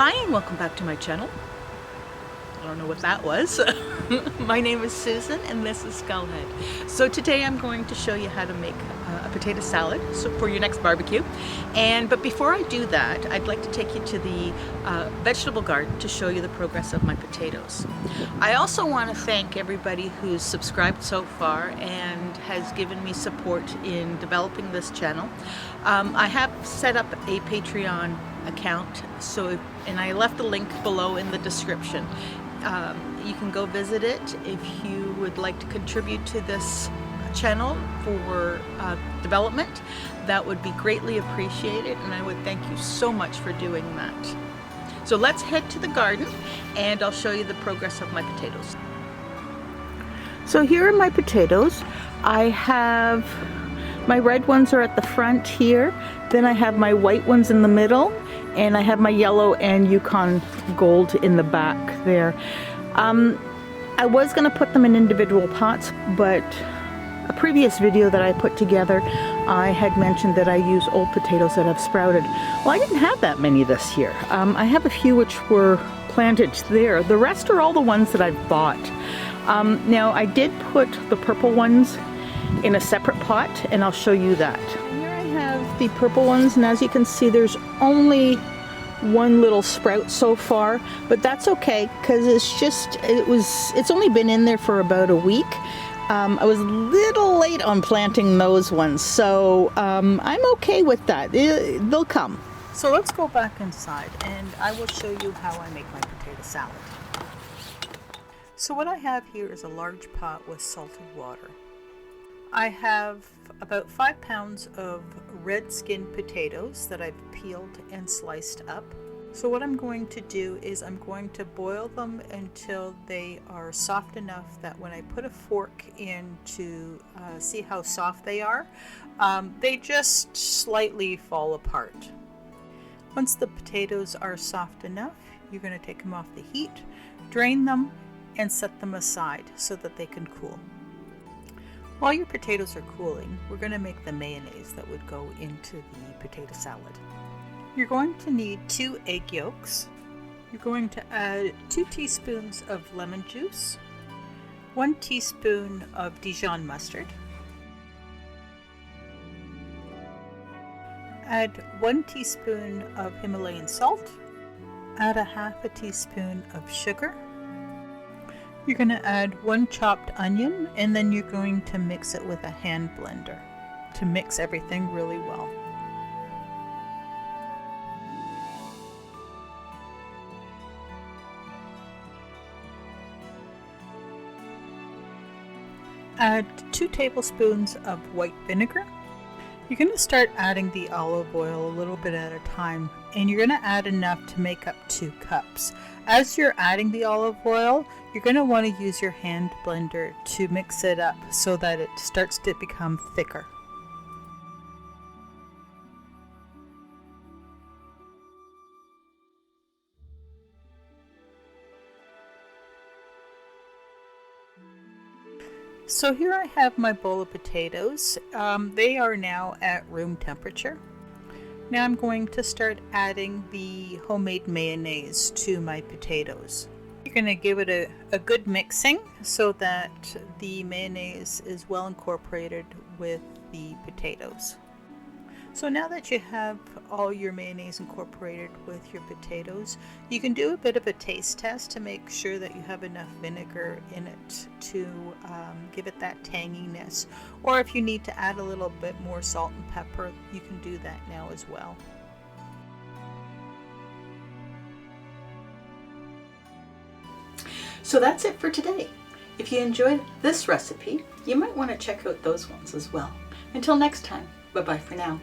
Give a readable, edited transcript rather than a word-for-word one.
Hi and welcome back to my channel. I don't know what that was. My name is Susan and this is Skullhead. So today I'm going to show you how to make a potato salad for your next barbecue. But before I do that, I'd like to take you to the vegetable garden to show you the progress of my potatoes. I also want to thank everybody who's subscribed so far and has given me support in developing this channel. I have set up a Patreon account, and I left a link below in the description. You can go visit it if you would like to contribute to this channel for development. That would be greatly appreciated, and I would thank you so much for doing that. So let's head to the garden and I'll show you the progress of my potatoes. So here are my potatoes. I have my red ones are at the front here, then I have my white ones in the middle, and I have my yellow and Yukon gold in the back there. I was going to put them in individual pots, but a previous video that I put together, I had mentioned that I use old potatoes that have sprouted. Well, I didn't have that many this year. I have a few which were planted there. The rest are all the ones that I've bought. Now, I did put the purple ones in a separate pot, and I'll show you that. Here I have the purple ones, and as you can see, there's only one little sprout so far, but that's okay because it's only been in there for about a week. I was a little late on planting those ones, so I'm okay with that. They'll come. So let's go back inside and I will show you how I make my potato salad. So what I have here is a large pot with salted water. I have about 5 pounds of red skinned potatoes that I've peeled and sliced up. So what I'm going to do is I'm going to boil them until they are soft enough that when I put a fork in to see how soft they are, they just slightly fall apart. Once the potatoes are soft enough, you're going to take them off the heat, drain them, and set them aside so that they can cool. While your potatoes are cooling, we're going to make the mayonnaise that would go into the potato salad. You're going to need 2 egg yolks. You're going to add 2 teaspoons of lemon juice, 1 teaspoon of Dijon mustard, add 1 teaspoon of Himalayan salt, add 1/2 teaspoon of sugar. You're going to add 1 chopped onion, and then you're going to mix it with a hand blender to mix everything really well. Add 2 tablespoons of white vinegar. You're going to start adding the olive oil a little bit at a time, and you're going to add enough to make up 2 cups. As you're adding the olive oil, you're going to want to use your hand blender to mix it up so that it starts to become thicker. So here I have my bowl of potatoes. They are now at room temperature. Now I'm going to start adding the homemade mayonnaise to my potatoes. You're going to give it a good mixing so that the mayonnaise is well incorporated with the potatoes. So now that you have all your mayonnaise incorporated with your potatoes, you can do a bit of a taste test to make sure that you have enough vinegar in it to give it that tanginess. Or if you need to add a little bit more salt and pepper, you can do that now as well. So that's it for today. If you enjoyed this recipe, you might want to check out those ones as well. Until next time, bye-bye for now.